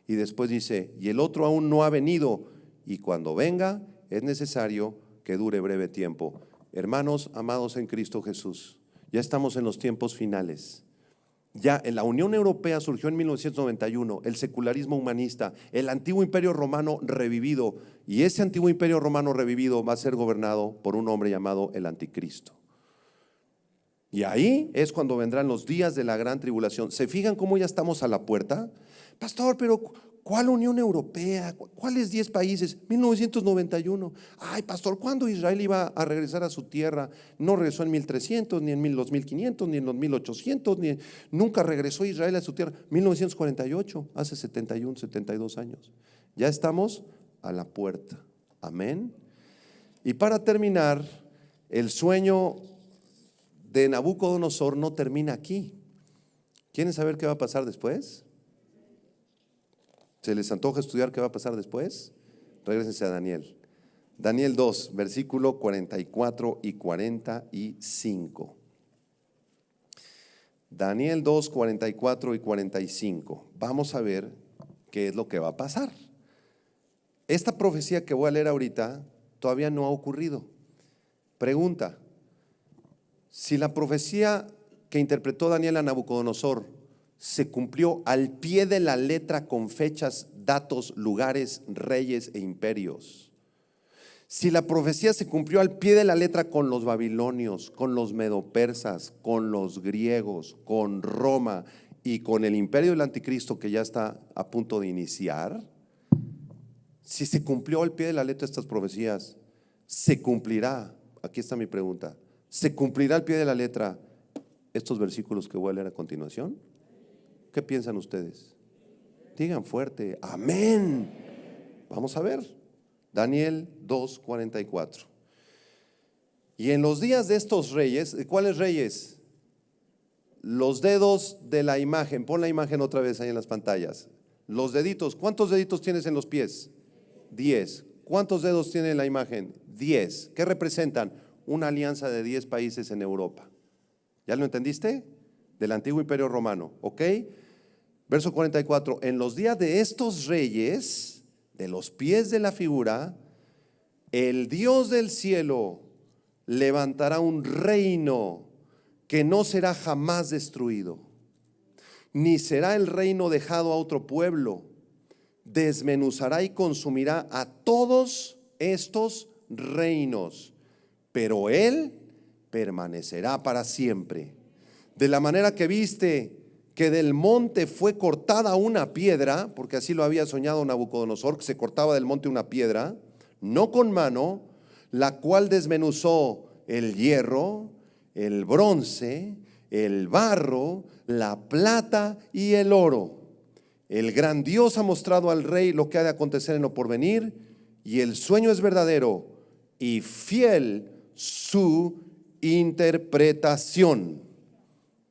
Y después dice, y el otro aún no ha venido, y cuando venga es necesario que dure breve tiempo. Hermanos amados en Cristo Jesús, ya estamos en los tiempos finales. Ya en la Unión Europea surgió en 1991 el secularismo humanista, el antiguo imperio romano revivido, y ese antiguo imperio romano revivido va a ser gobernado por un hombre llamado el anticristo. Y ahí es cuando vendrán los días de la gran tribulación. ¿Se fijan cómo ya estamos a la puerta? Pastor, pero ¿cuál Unión Europea? ¿Cuáles 10 países? 1991. Ay, pastor, ¿cuándo Israel iba a regresar a su tierra? No regresó en 1300, ni en los 1500, ni en los 1800, nunca regresó Israel a su tierra. 1948, hace 71, 72 años. Ya estamos a la puerta. Amén. Y para terminar, el sueño de Nabucodonosor no termina aquí. ¿Quieren saber qué va a pasar después? ¿Se les antoja estudiar qué va a pasar después? Regrésense a Daniel. Daniel 2, versículo 44 y 45. Daniel 2, 44 y 45. Vamos a ver qué es lo que va a pasar. Esta profecía que voy a leer ahorita todavía no ha ocurrido. Pregunta: si la profecía que interpretó Daniel a Nabucodonosor se cumplió al pie de la letra con fechas, datos, lugares, reyes e imperios, si la profecía se cumplió al pie de la letra con los babilonios, con los medopersas, con los griegos, con Roma y con el imperio del anticristo que ya está a punto de iniciar, si se cumplió al pie de la letra estas profecías, se cumplirá, aquí está mi pregunta, ¿se cumplirá al pie de la letra estos versículos que voy a leer a continuación? ¿Qué piensan ustedes? Digan fuerte, amén. Vamos a ver, Daniel 2:44. Y en los días de estos reyes, ¿cuáles reyes? Los dedos de la imagen, pon la imagen otra vez ahí en las pantallas. Los deditos, ¿cuántos deditos tienes en los pies? 10. ¿Cuántos dedos tiene la imagen? 10. ¿Qué representan? Una alianza de 10 países en Europa. ¿Ya lo entendiste? Del antiguo imperio romano, ¿ok? Verso 44, en los días de estos reyes, de los pies de la figura, el Dios del cielo levantará un reino que no será jamás destruido, ni será el reino dejado a otro pueblo. Desmenuzará y consumirá a todos estos reinos, pero Él permanecerá para siempre. De la manera que viste que del monte fue cortada una piedra, porque así lo había soñado Nabucodonosor, que se cortaba del monte una piedra, no con mano, la cual desmenuzó el hierro, el bronce, el barro, la plata y el oro. El gran Dios ha mostrado al rey lo que ha de acontecer en lo porvenir, y el sueño es verdadero y fiel su interpretación.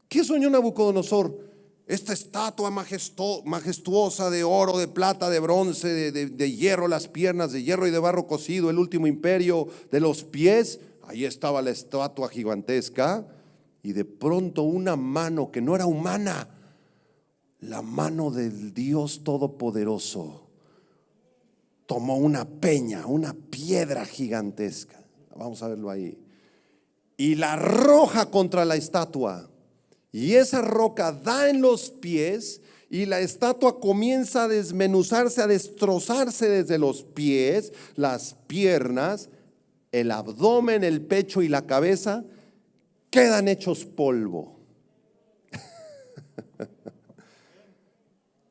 ¿Qué soñó Nabucodonosor? Esta estatua majestuosa de oro, de plata, de bronce, de hierro, las piernas de hierro y de barro cocido, el último imperio de los pies. Ahí estaba la estatua gigantesca, y de pronto una mano que no era humana, la mano del Dios Todopoderoso, tomó una peña, una piedra gigantesca. Vamos a verlo ahí. Y la arroja contra la estatua. Y esa roca da en los pies, y la estatua comienza a desmenuzarse, a destrozarse desde los pies, las piernas, el abdomen, el pecho y la cabeza quedan hechos polvo.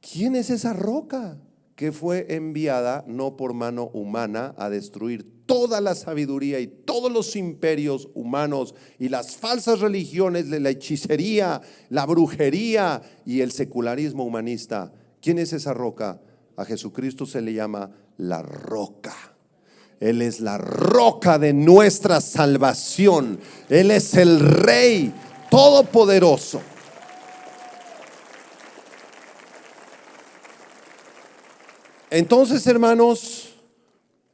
¿Quién es esa roca que fue enviada no por mano humana a destruir toda la sabiduría y todos los imperios humanos y las falsas religiones de la hechicería, la brujería y el secularismo humanista? ¿Quién es esa roca? A Jesucristo se le llama la roca. Él es la roca de nuestra salvación. Él es el Rey Todopoderoso. Entonces, hermanos,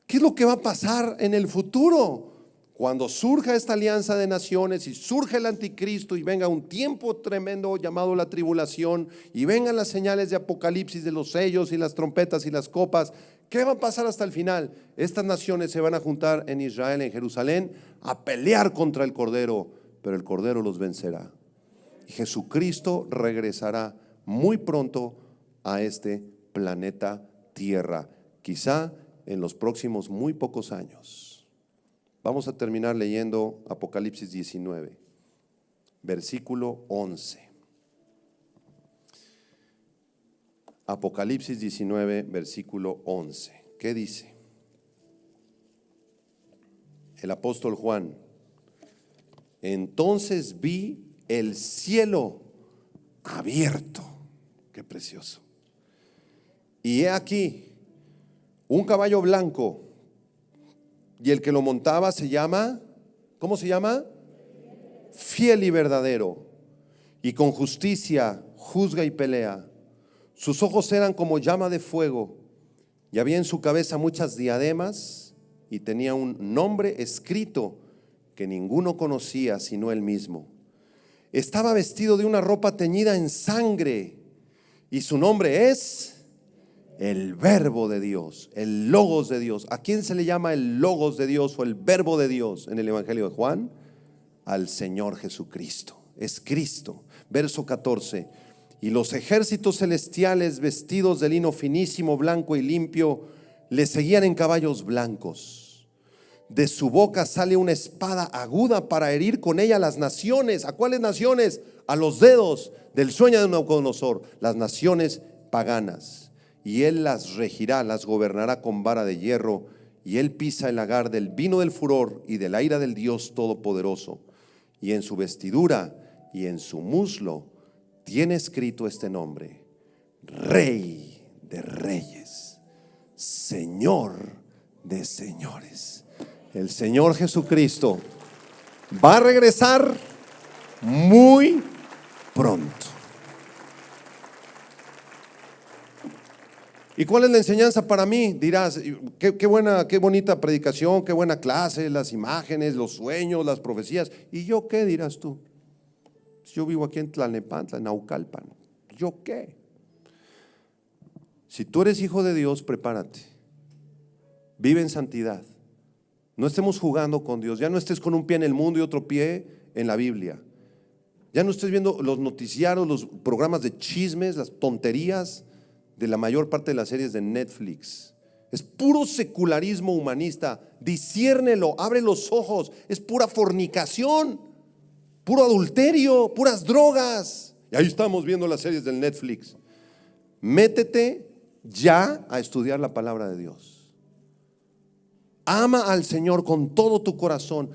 ¿qué es lo que va a pasar en el futuro? Cuando surja esta alianza de naciones y surge el anticristo y venga un tiempo tremendo llamado la tribulación y vengan las señales de Apocalipsis de los sellos y las trompetas y las copas, ¿qué va a pasar hasta el final? Estas naciones se van a juntar en Israel, en Jerusalén, a pelear contra el Cordero, pero el Cordero los vencerá. Y Jesucristo regresará muy pronto a este planeta Tierra, quizá en los próximos muy pocos años. Vamos a terminar leyendo Apocalipsis 19, versículo 11. Apocalipsis 19, versículo 11. ¿Qué dice? El apóstol Juan: entonces vi el cielo abierto. Qué precioso. Y he aquí un caballo blanco, y el que lo montaba se llama, ¿cómo se llama? Fiel y verdadero, y con justicia juzga y pelea. Sus ojos eran como llama de fuego, y había en su cabeza muchas diademas, y tenía un nombre escrito que ninguno conocía sino él mismo. Estaba vestido de una ropa teñida en sangre, y su nombre es el Verbo de Dios, el Logos de Dios. ¿A quién se le llama el Logos de Dios o el Verbo de Dios en el Evangelio de Juan? Al Señor Jesucristo. Es Cristo. Verso 14. Y los ejércitos celestiales, vestidos de lino finísimo, blanco y limpio, le seguían en caballos blancos. De su boca sale una espada aguda para herir con ella a las naciones. ¿A cuáles naciones? A los dedos del sueño de Nabucodonosor, las naciones paganas. Y él las regirá, las gobernará con vara de hierro, y él pisa el lagar del vino del furor y de la ira del Dios Todopoderoso. Y en su vestidura y en su muslo tiene escrito este nombre: Rey de Reyes, Señor de Señores. El Señor Jesucristo va a regresar muy pronto. ¿Y cuál es la enseñanza para mí? Dirás, qué buena, qué bonita predicación, qué buena clase, las imágenes, los sueños, las profecías. ¿Y yo qué, dirás tú? Yo vivo aquí en Tlalnepantla, en Naucalpan. ¿Yo qué? Si tú eres hijo de Dios, prepárate. Vive en santidad. No estemos jugando con Dios. Ya no estés con un pie en el mundo y otro pie en la Biblia. Ya no estés viendo los noticiarios, los programas de chismes, las tonterías de la mayor parte de las series de Netflix. Es puro secularismo humanista. Disciérnelo, abre los ojos. Es pura fornicación, puro adulterio, puras drogas. Y ahí estamos viendo las series del Netflix. Métete ya a estudiar la palabra de Dios. Ama al Señor con todo tu corazón.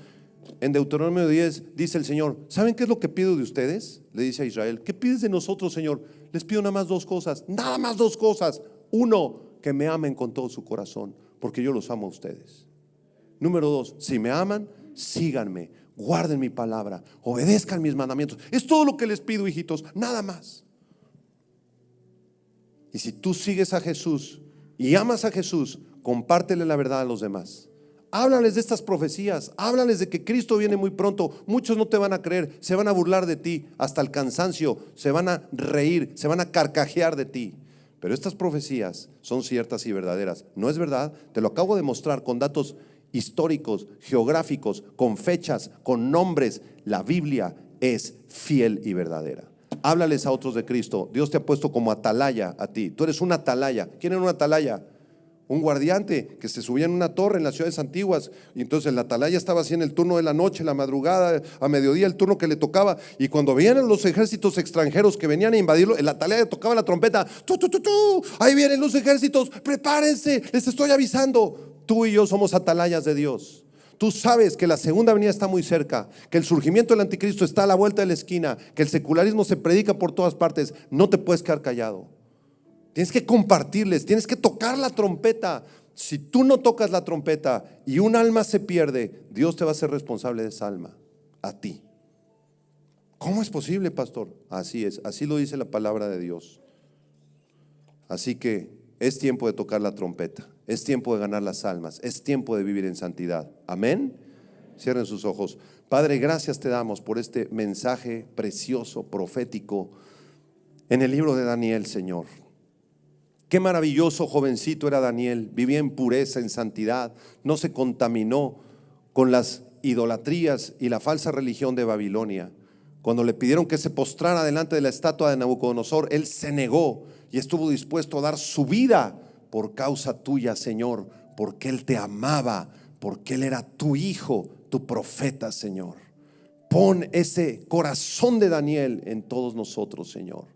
en Deuteronomio 10 dice el Señor: ¿saben qué es lo que pido de ustedes? Le dice a Israel: ¿qué pides de nosotros, Señor? Les pido nada más dos cosas, nada más dos cosas. Uno, que me amen con todo su corazón, porque yo los amo a ustedes. Número dos, si me aman, síganme, guarden mi palabra, obedezcan mis mandamientos. Es todo lo que les pido, hijitos, nada más. Y si tú sigues a Jesús y amas a Jesús, compártele la verdad a los demás. Háblales de estas profecías, háblales de que Cristo viene muy pronto. Muchos no te van a creer, se van a burlar de ti hasta el cansancio, se van a reír, se van a carcajear de ti. Pero estas profecías son ciertas y verdaderas. ¿No es verdad? Te lo acabo de mostrar con datos históricos, geográficos, con fechas, con nombres. La Biblia es fiel y verdadera. Háblales a otros de Cristo. Dios te ha puesto como atalaya a ti. Tú eres una atalaya. ¿Quién era una atalaya? Un guardiante que se subía en una torre en las ciudades antiguas, y entonces la atalaya estaba así en el turno de la noche, la madrugada, a mediodía, el turno que le tocaba. Y cuando venían los ejércitos extranjeros que venían a invadirlo, el atalaya tocaba la trompeta: tú, ahí vienen los ejércitos, prepárense, les estoy avisando. Tú y yo somos atalayas de Dios. Tú sabes que la segunda venida está muy cerca, que el surgimiento del anticristo está a la vuelta de la esquina, que el secularismo se predica por todas partes. No te puedes quedar callado. Tienes que compartirles, tienes que tocar la trompeta. Si tú no tocas la trompeta y un alma se pierde, Dios te va a ser responsable de esa alma, a ti. ¿Cómo es posible, pastor? Así es, así lo dice la palabra de Dios. Así que es tiempo de tocar la trompeta, es tiempo de ganar las almas, es tiempo de vivir en santidad. Amén. Cierren sus ojos. Padre, gracias te damos por este mensaje precioso, profético, en el libro de Daniel, Señor. Qué maravilloso jovencito era Daniel, vivía en pureza, en santidad, no se contaminó con las idolatrías y la falsa religión de Babilonia. Cuando le pidieron que se postrara delante de la estatua de Nabucodonosor, él se negó y estuvo dispuesto a dar su vida por causa tuya, Señor, porque él te amaba, porque él era tu hijo, tu profeta, Señor. Pon ese corazón de Daniel en todos nosotros, Señor.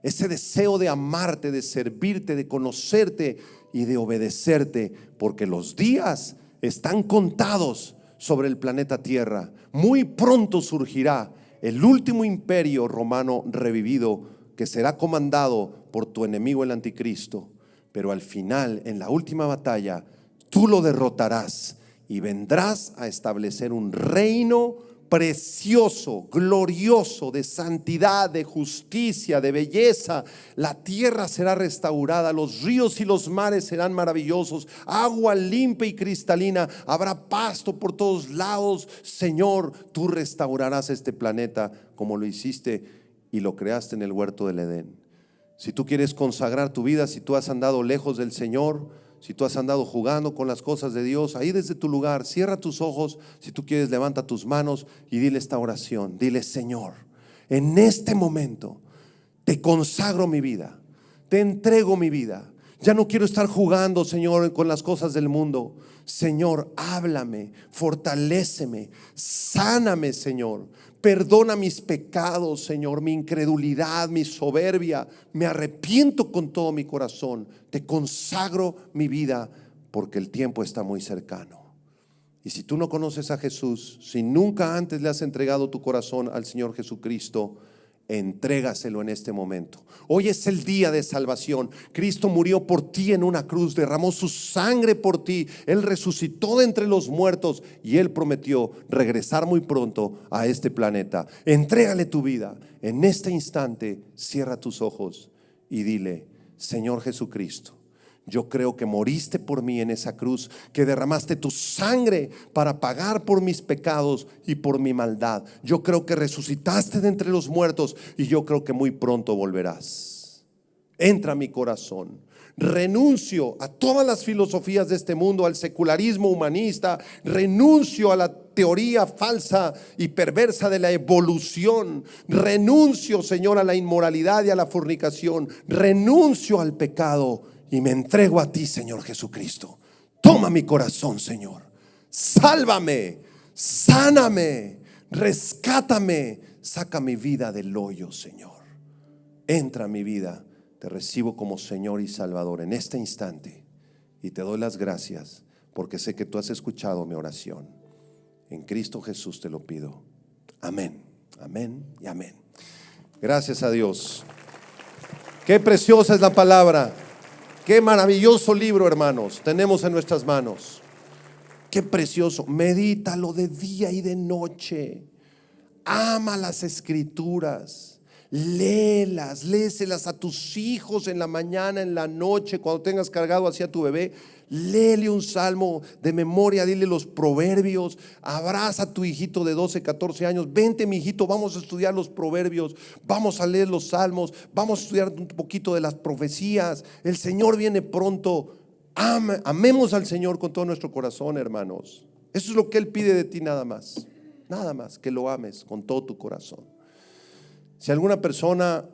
Ese deseo de amarte, de servirte, de conocerte y de obedecerte, porque los días están contados sobre el planeta Tierra. Muy pronto surgirá el último imperio romano revivido, que será comandado por tu enemigo el anticristo. Pero al final, en la última batalla, tú lo derrotarás y vendrás a establecer un reino precioso, glorioso, de santidad, de justicia, de belleza. La tierra será restaurada, los ríos y los mares serán maravillosos, agua limpia y cristalina, habrá pasto por todos lados. Señor, tú restaurarás este planeta como lo hiciste y lo creaste en el huerto del Edén. Si tú quieres consagrar tu vida, si tú has andado lejos del Señor, si tú has andado jugando con las cosas de Dios, ahí desde tu lugar, cierra tus ojos. Si tú quieres, levanta tus manos y dile esta oración. Dile: Señor, en este momento te consagro mi vida, te entrego mi vida. Ya no quiero estar jugando, Señor, con las cosas del mundo. Señor, háblame, fortaléceme, sáname, Señor. Perdona mis pecados, Señor, mi incredulidad, mi soberbia. Me arrepiento con todo mi corazón. Te consagro mi vida porque el tiempo está muy cercano. Y si tú no conoces a Jesús, si nunca antes le has entregado tu corazón al Señor Jesucristo, entrégaselo en este momento. Hoy es el día de salvación. Cristo murió por ti en una cruz, derramó su sangre por ti. Él resucitó de entre los muertos y Él prometió regresar muy pronto a este planeta. Entrégale tu vida. En este instante, cierra tus ojos y dile: Señor Jesucristo, yo creo que moriste por mí en esa cruz, que derramaste tu sangre para pagar por mis pecados y por mi maldad. Yo creo que resucitaste de entre los muertos y yo creo que muy pronto volverás. Entra a mi corazón. Renuncio a todas las filosofías de este mundo, al secularismo humanista. Renuncio a la teoría falsa y perversa de la evolución. Renuncio, Señor, a la inmoralidad y a la fornicación. Renuncio al pecado y me entrego a ti, Señor Jesucristo. Toma mi corazón, Señor. Sálvame, sáname, rescátame, saca mi vida del hoyo, Señor. Entra a mi vida. Te recibo como Señor y Salvador en este instante y te doy las gracias porque sé que tú has escuchado mi oración. En Cristo Jesús te lo pido. Amén, amén y amén. Gracias a Dios. Qué preciosa es la palabra. Qué maravilloso libro, hermanos, tenemos en nuestras manos. Qué precioso. Medítalo de día y de noche. Ama las escrituras. Léeselas a tus hijos en la mañana, en la noche, cuando tengas cargado hacia tu bebé. Léele un salmo de memoria, dile los proverbios. Abraza a tu hijito de 12, 14 años. Vente, mi hijito, vamos a estudiar los proverbios, vamos a leer los salmos, vamos a estudiar un poquito de las profecías. El Señor viene pronto. Amemos al Señor con todo nuestro corazón, hermanos. Eso es lo que Él pide de ti, nada más. Nada más, que lo ames con todo tu corazón. Si alguna persona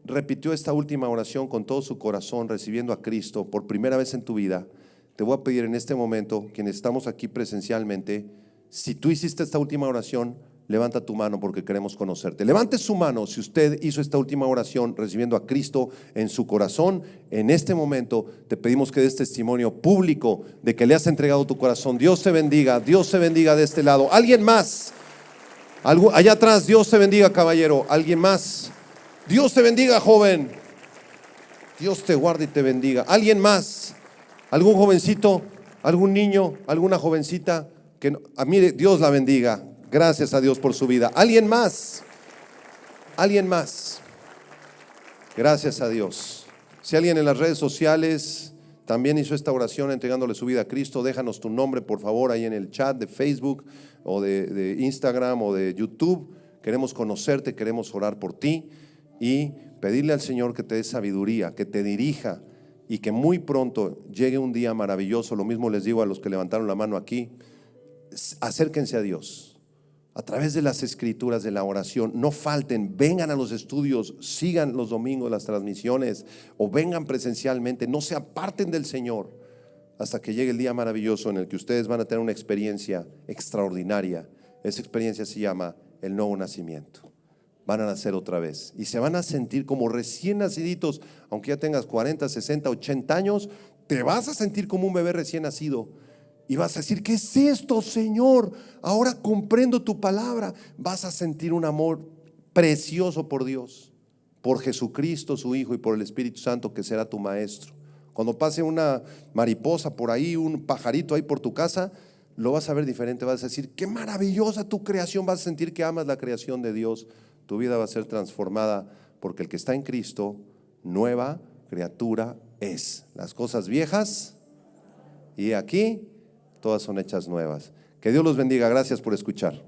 repitió esta última oración con todo su corazón, recibiendo a Cristo por primera vez en tu vida, te voy a pedir en este momento, quienes estamos aquí presencialmente, si tú hiciste esta última oración, levanta tu mano porque queremos conocerte. Levante su mano si usted hizo esta última oración recibiendo a Cristo en su corazón. En este momento te pedimos que des testimonio público de que le has entregado tu corazón. Dios te bendiga de este lado. ¿Alguien más? Allá atrás, Dios te bendiga, caballero. ¿Alguien más? Dios te bendiga, joven. Dios te guarde y te bendiga. ¿Alguien más? ¿Algún jovencito? ¿Algún niño? ¿Alguna jovencita? Que no, mire, Dios la bendiga. Gracias a Dios por su vida. ¿Alguien más? ¿Alguien más? Gracias a Dios. Si alguien en las redes sociales también hizo esta oración entregándole su vida a Cristo, déjanos tu nombre, por favor, ahí en el chat de Facebook o de Instagram o de YouTube. Queremos conocerte, queremos orar por ti y pedirle al Señor que te dé sabiduría, que te dirija y que muy pronto llegue un día maravilloso. Lo mismo les digo a los que levantaron la mano aquí: acérquense a Dios a través de las escrituras, de la oración. No falten, vengan a los estudios, sigan los domingos las transmisiones o vengan presencialmente. No se aparten del Señor hasta que llegue el día maravilloso en el que ustedes van a tener una experiencia extraordinaria. Esa experiencia se llama el nuevo nacimiento. Van a nacer otra vez y se van a sentir como recién naciditos. Aunque ya tengas 40, 60, 80 años, te vas a sentir como un bebé recién nacido. Y vas a decir: ¿qué es esto, Señor? Ahora comprendo tu palabra. Vas a sentir un amor precioso por Dios, por Jesucristo, su Hijo, y por el Espíritu Santo, que será tu maestro. Cuando pase una mariposa por ahí, un pajarito ahí por tu casa, lo vas a ver diferente. Vas a decir: qué maravillosa tu creación. Vas a sentir que amas la creación de Dios. Tu vida va a ser transformada, porque el que está en Cristo, nueva criatura es. Las cosas viejas, y aquí todas son hechas nuevas. Que Dios los bendiga. Gracias por escuchar.